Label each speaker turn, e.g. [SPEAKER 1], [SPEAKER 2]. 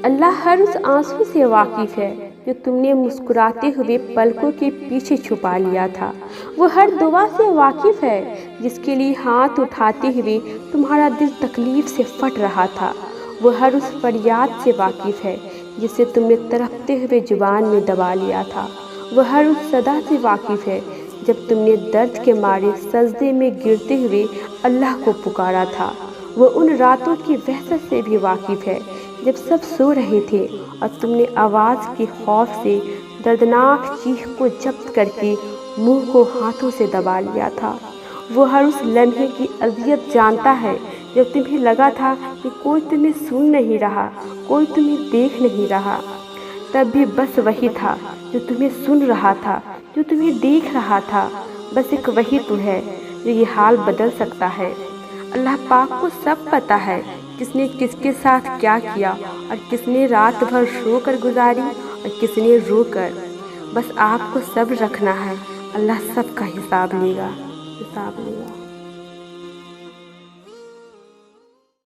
[SPEAKER 1] اللہ ہر اس آنسو سے واقف ہے جو تم نے مسکراتے ہوئے پلکوں کے پیچھے چھپا لیا تھا۔ وہ ہر دعا سے واقف ہے جس کے لیے ہاتھ اٹھاتے ہوئے تمہارا دل تکلیف سے پھٹ رہا تھا۔ وہ ہر اس فریاد سے واقف ہے جسے تم نے تڑپتے ہوئے زبان میں دبا لیا تھا۔ وہ ہر اس صدا سے واقف ہے جب تم نے درد کے مارے سجدے میں گرتے ہوئے اللہ کو پکارا تھا۔ وہ ان راتوں کی وحشت سے بھی واقف ہے جب سب سو رہے تھے اور تم نے آواز کے خوف سے دردناک چیخ کو ضبط کر کے منہ کو ہاتھوں سے دبا لیا تھا۔ وہ ہر اس لمحے کی اذیت جانتا ہے جب تمہیں لگا تھا کہ کوئی تمہیں سن نہیں رہا، کوئی تمہیں دیکھ نہیں رہا، تب بھی بس وہی تھا جو تمہیں سن رہا تھا، جو تمہیں دیکھ رہا تھا۔ بس ایک وہی تو ہے جو یہ حال بدل سکتا ہے۔ اللہ پاک کو سب پتہ ہے کس نے کس کے ساتھ کیا کیا، اور کس نے رات بھر سو کر گزاری اور کس نے رو کر۔ بس آپ کو صبر رکھنا ہے، اللہ سب کا حساب لے گا۔